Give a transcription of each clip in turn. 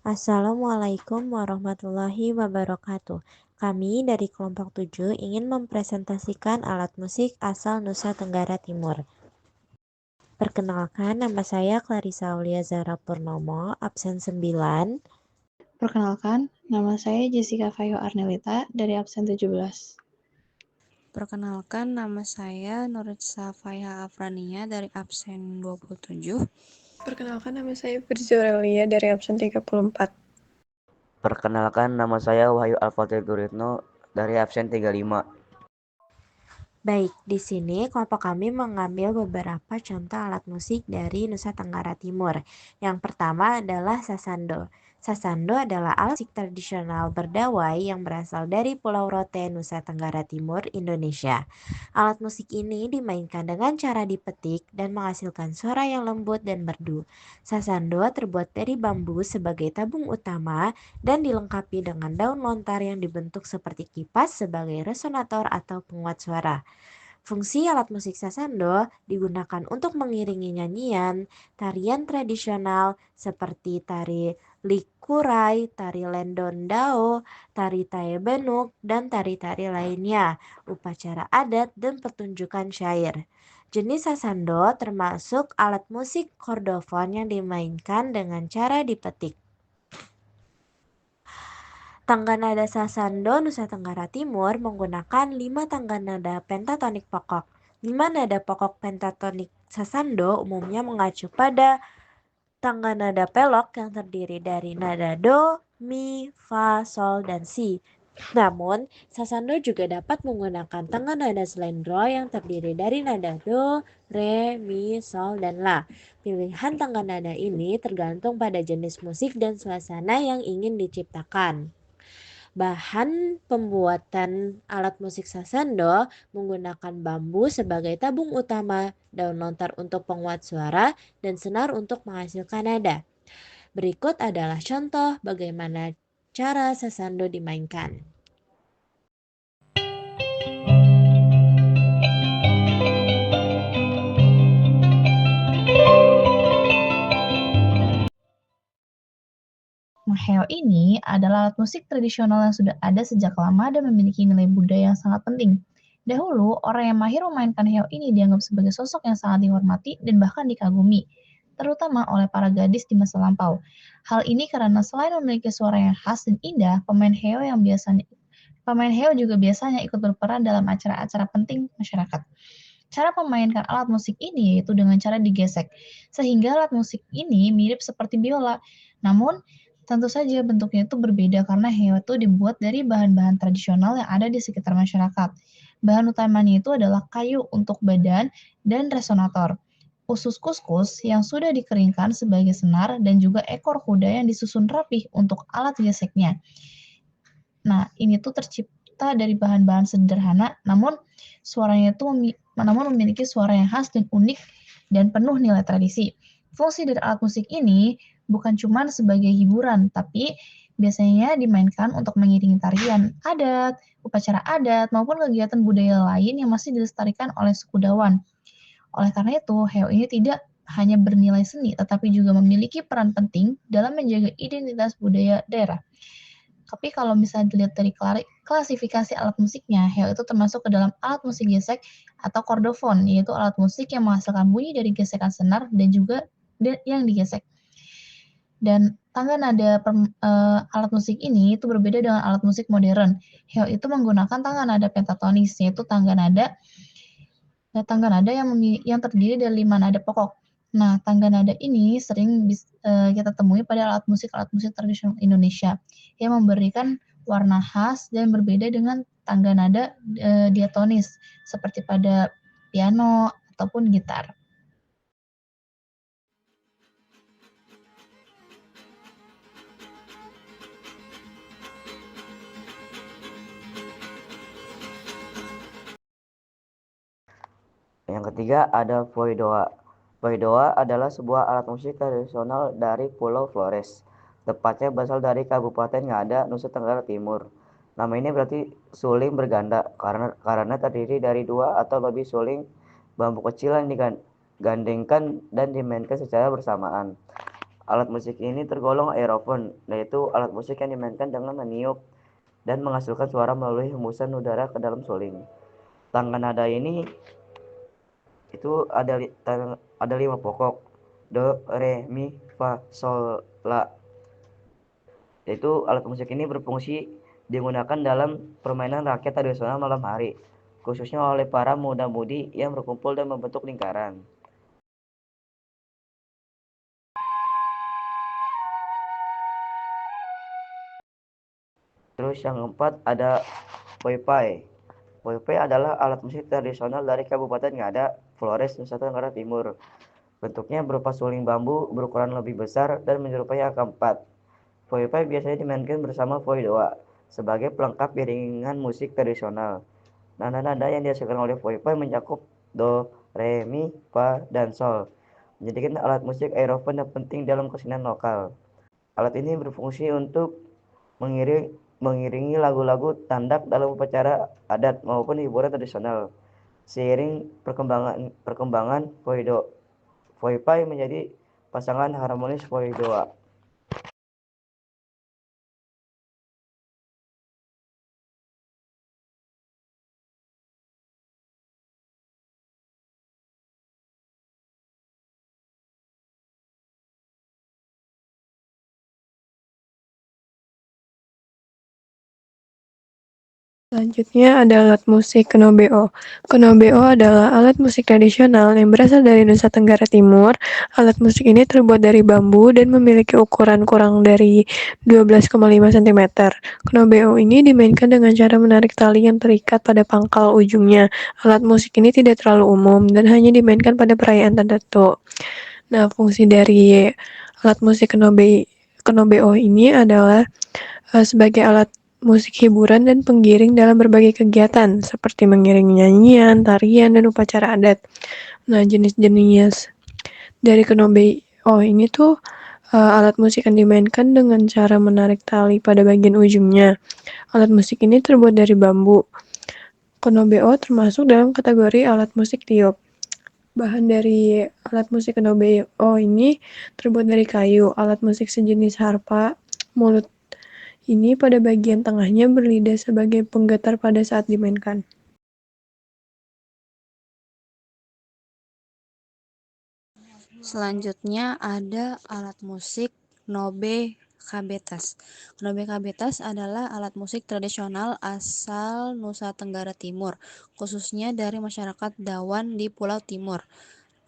Assalamualaikum warahmatullahi wabarakatuh. Kami dari kelompok 7 ingin mempresentasikan alat musik asal Nusa Tenggara Timur. Perkenalkan, nama saya Clarissa Aulia Zara Purnomo, absen 9. Perkenalkan, nama saya Jessica Fayo Arnelita dari absen 17. Perkenalkan, nama saya Nuritsa Faiha Afrania dari absen 27. Perkenalkan, nama saya Firza Aurelia dari absen 34. Perkenalkan, nama saya Wahyu Alfatil Guritno dari absen 35. Baik, di sini kelompok kami mengambil beberapa contoh alat musik dari Nusa Tenggara Timur. Yang pertama adalah sasando. Sasando adalah alat musik tradisional berdawai yang berasal dari Pulau Rote, Nusa Tenggara Timur, Indonesia. Alat musik ini dimainkan dengan cara dipetik dan menghasilkan suara yang lembut dan merdu. Sasando terbuat dari bambu sebagai tabung utama dan dilengkapi dengan daun lontar yang dibentuk seperti kipas sebagai resonator atau penguat suara. Fungsi alat musik sasando digunakan untuk mengiringi nyanyian, tarian tradisional seperti tari likurai, tari lendondao, tari taebenuk, dan tari-tari lainnya, upacara adat, dan pertunjukan syair. Jenis sasando termasuk alat musik kordofon yang dimainkan dengan cara dipetik. Tangga nada sasando Nusa Tenggara Timur menggunakan 5 tangga nada pentatonik pokok. 5 nada pokok pentatonik sasando umumnya mengacu pada tangga nada pelok yang terdiri dari nada do, mi, fa, sol, dan si. Namun, sasando juga dapat menggunakan tangga nada slendro yang terdiri dari nada do, re, mi, sol, dan la. Pilihan tangga nada ini tergantung pada jenis musik dan suasana yang ingin diciptakan. Bahan pembuatan alat musik sasando menggunakan bambu sebagai tabung utama, daun lontar untuk penguat suara, dan senar untuk menghasilkan nada. Berikut adalah contoh bagaimana cara sasando dimainkan. Maheo ini adalah alat musik tradisional yang sudah ada sejak lama dan memiliki nilai budaya yang sangat penting. Dahulu, orang yang mahir memainkan heo ini dianggap sebagai sosok yang sangat dihormati dan bahkan dikagumi, terutama oleh para gadis di masa lampau. Hal ini karena selain memiliki suara yang khas dan indah, pemain heo juga biasanya ikut berperan dalam acara-acara penting masyarakat. Cara memainkan alat musik ini yaitu dengan cara digesek, sehingga alat musik ini mirip seperti biola. Namun, tentu saja bentuknya itu berbeda karena heo itu dibuat dari bahan-bahan tradisional yang ada di sekitar masyarakat. Bahan utamanya itu adalah kayu untuk badan dan resonator, usus kuskus yang sudah dikeringkan sebagai senar, dan juga ekor kuda yang disusun rapih untuk alat geseknya. Nah, ini tuh tercipta dari bahan-bahan sederhana, namun memiliki suara yang khas dan unik dan penuh nilai tradisi. Fungsi dari alat musik ini bukan cuma sebagai hiburan, tapi biasanya dimainkan untuk mengiringi tarian adat, upacara adat, maupun kegiatan budaya lain yang masih dilestarikan oleh suku Dawan. Oleh karena itu, heo ini tidak hanya bernilai seni, tetapi juga memiliki peran penting dalam menjaga identitas budaya daerah. Tapi kalau misalnya dilihat dari klasifikasi alat musiknya, heo itu termasuk ke dalam alat musik gesek atau kordofon, yaitu alat musik yang menghasilkan bunyi dari gesekan senar dan juga yang digesek. Dan tangga nada alat musik ini itu berbeda dengan alat musik modern. Heo itu menggunakan tangga nada pentatonis, yaitu tangga nada yang terdiri dari 5 nada pokok. Nah, tangga nada ini sering kita temui pada alat musik tradisional Indonesia yang memberikan warna khas dan berbeda dengan tangga nada diatonis seperti pada piano ataupun gitar. Yang ketiga ada poidoa. Poidoa adalah sebuah alat musik tradisional dari Pulau Flores. Tepatnya berasal dari Kabupaten Ngada, Nusa Tenggara Timur. Nama ini berarti suling berganda karena terdiri dari 2 atau lebih suling bambu kecil yang digandengkan dan dimainkan secara bersamaan. Alat musik ini tergolong aerofon, yaitu alat musik yang dimainkan dengan meniup dan menghasilkan suara melalui hembusan udara ke dalam suling. Tangga nada ini itu ada 5 pokok: do, re, mi, fa, sol, la. Yaitu alat musik ini berfungsi digunakan dalam permainan rakyat tradisional malam hari, khususnya oleh para muda-mudi yang berkumpul dan membentuk lingkaran. Terus yang keempat ada poipai. Poipai adalah alat musik tradisional dari Kabupaten Ngada, Flores, Nusa Tenggara Timur. Bentuknya berupa suling bambu berukuran lebih besar dan menyerupai angka 4. Poipai biasanya dimainkan bersama foidoa sebagai pelengkap iringan musik tradisional. Nada-nada yang dihasilkan oleh poipai mencakup do, re, mi, fa, dan sol, menjadikan alat musik aerofon yang penting dalam kesenian lokal. Alat ini berfungsi untuk mengiringi lagu-lagu tandak dalam upacara adat maupun hiburan tradisional. Seiring perkembangan poipai menjadi pasangan harmonis foidoa. Selanjutnya ada alat musik kenobeo. Kenobeo adalah alat musik tradisional yang berasal dari Nusa Tenggara Timur. Alat musik ini terbuat dari bambu dan memiliki ukuran kurang dari 12,5 cm. Kenobeo ini dimainkan dengan cara menarik tali yang terikat pada pangkal ujungnya. Alat musik ini tidak terlalu umum dan hanya dimainkan pada perayaan tertentu. Nah, fungsi dari alat musik kenobeo ini adalah sebagai alat musik hiburan dan penggiring dalam berbagai kegiatan seperti mengiringi nyanyian, tarian, dan upacara adat. Nah, jenis-jenis dari kenobeo ini tuh alat musik yang dimainkan dengan cara menarik tali pada bagian ujungnya. Alat musik ini terbuat dari bambu. Kenobeo termasuk dalam kategori alat musik tiup. Bahan dari alat musik kenobeo ini terbuat dari kayu. Alat musik sejenis harpa, mulut ini pada bagian tengahnya berlidah sebagai penggetar pada saat dimainkan. Selanjutnya ada alat musik Nobe Kabetas. Nobe Kabetas adalah alat musik tradisional asal Nusa Tenggara Timur, khususnya dari masyarakat Dawan di Pulau Timur.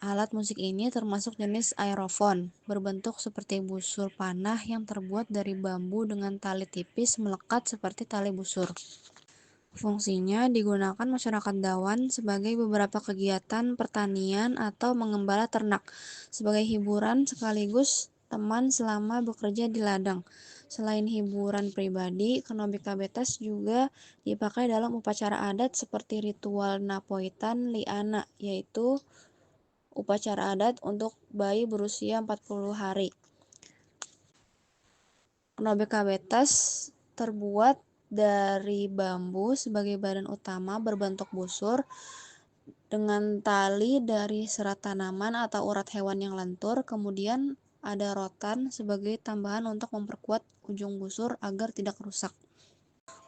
Alat musik ini termasuk jenis aerofon, berbentuk seperti busur panah yang terbuat dari bambu dengan tali tipis melekat seperti tali busur. Fungsinya digunakan masyarakat Dawan sebagai beberapa kegiatan pertanian atau mengembala ternak, sebagai hiburan sekaligus teman selama bekerja di ladang. Selain hiburan pribadi, Kenobe Kabetas juga dipakai dalam upacara adat seperti ritual Napoitan Liana, yaitu upacara adat untuk bayi berusia 40 hari. Kenobe Kabetas terbuat dari bambu sebagai badan utama berbentuk busur dengan tali dari serat tanaman atau urat hewan yang lentur, kemudian ada rotan sebagai tambahan untuk memperkuat ujung busur agar tidak rusak.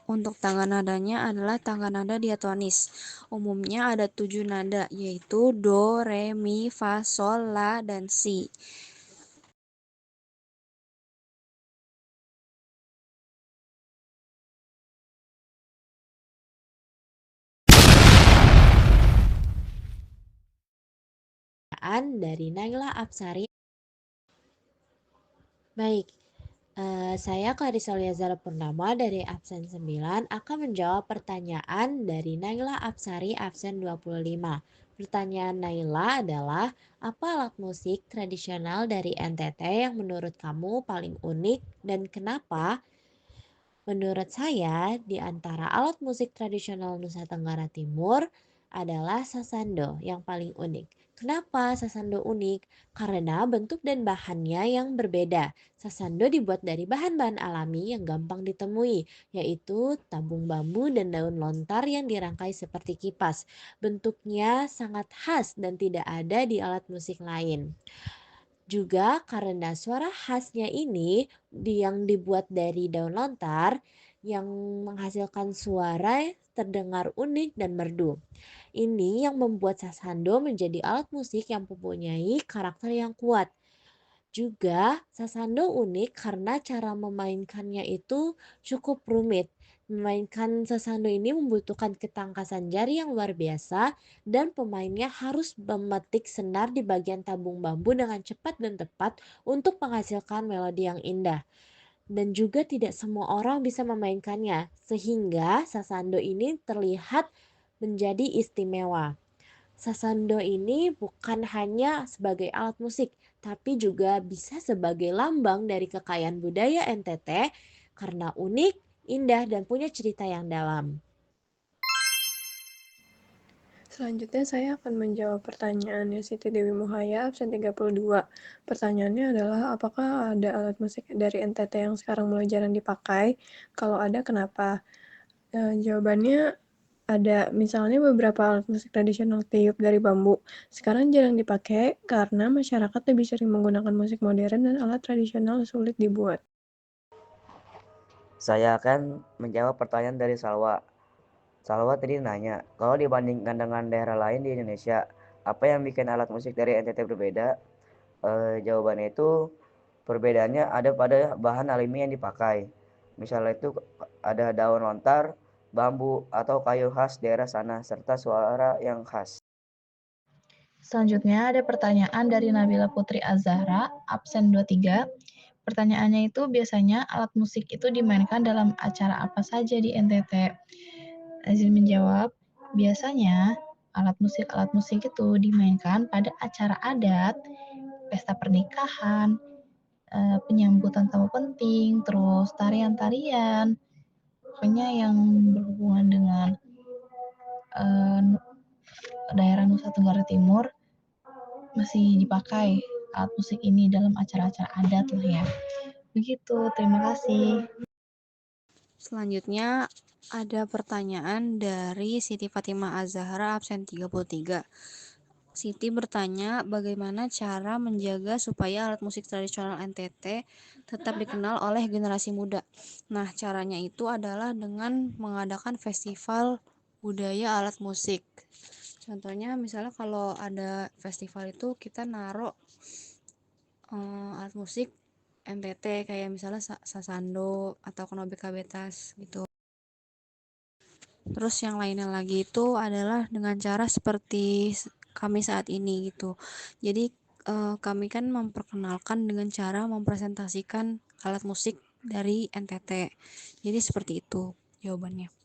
Untuk tangga nadanya adalah tangga nada diatonis. Umumnya ada 7 nada, yaitu do, re, mi, fa, sol, la, dan si. Dari Naila Apsari. Baik, saya Clarissa Liazara Purnama dari absen 9 akan menjawab pertanyaan dari Naila Apsari absen 25. Pertanyaan Naila adalah, apa alat musik tradisional dari NTT yang menurut kamu paling unik dan kenapa? Menurut saya, di antara alat musik tradisional Nusa Tenggara Timur adalah sasando yang paling unik. Kenapa sasando unik? Karena bentuk dan bahannya yang berbeda. Sasando dibuat dari bahan-bahan alami yang gampang ditemui, yaitu tabung bambu dan daun lontar yang dirangkai seperti kipas. Bentuknya sangat khas dan tidak ada di alat musik lain. Juga karena suara khasnya ini yang dibuat dari daun lontar yang menghasilkan suara terdengar unik dan merdu. Ini yang membuat sasando menjadi alat musik yang mempunyai karakter yang kuat. Juga sasando unik karena cara memainkannya itu cukup rumit. Memainkan sasando ini membutuhkan ketangkasan jari yang luar biasa dan pemainnya harus memetik senar di bagian tabung bambu dengan cepat dan tepat untuk menghasilkan melodi yang indah. Dan juga tidak semua orang bisa memainkannya, sehingga sasando ini terlihat menjadi istimewa. Sasando ini bukan hanya sebagai alat musik, tapi juga bisa sebagai lambang dari kekayaan budaya NTT karena unik, indah, dan punya cerita yang dalam. Selanjutnya saya akan menjawab pertanyaannya Siti Dewi Muhaya, absen 32. Pertanyaannya adalah, apakah ada alat musik dari NTT yang sekarang mulai jarang dipakai? Kalau ada, kenapa? Jawabannya ada, misalnya beberapa alat musik tradisional tiup dari bambu. Sekarang jarang dipakai karena masyarakat lebih sering menggunakan musik modern dan alat tradisional sulit dibuat. Saya akan menjawab pertanyaan dari Salwa. Salwa tadi nanya, kalau dibandingkan dengan daerah lain di Indonesia, apa yang bikin alat musik dari NTT berbeda? Jawabannya itu perbedaannya ada pada bahan alami yang dipakai. Misalnya itu ada daun lontar, bambu, atau kayu khas daerah sana, serta suara yang khas. Selanjutnya ada pertanyaan dari Nabila Putri Azahra, absen 23. Pertanyaannya itu biasanya alat musik itu dimainkan dalam acara apa saja di NTT? Izin menjawab, biasanya alat musik itu dimainkan pada acara adat, pesta pernikahan, penyambutan tamu penting, terus tarian-tarian, pokoknya yang berhubungan dengan daerah Nusa Tenggara Timur masih dipakai alat musik ini dalam acara-acara adat lah ya. Begitu, terima kasih. Selanjutnya ada pertanyaan dari Siti Fatimah Az-Zahra absen 33. Siti bertanya bagaimana cara menjaga supaya alat musik tradisional NTT tetap dikenal oleh generasi muda. Nah, caranya itu adalah dengan mengadakan festival budaya alat musik. Contohnya misalnya kalau ada festival itu kita naruh alat musik NTT kayak misalnya sasando atau knobe kabetas gitu. Terus yang lainnya lagi itu adalah dengan cara seperti kami saat ini gitu. Jadi kami kan memperkenalkan dengan cara mempresentasikan alat musik dari NTT. Jadi seperti itu jawabannya.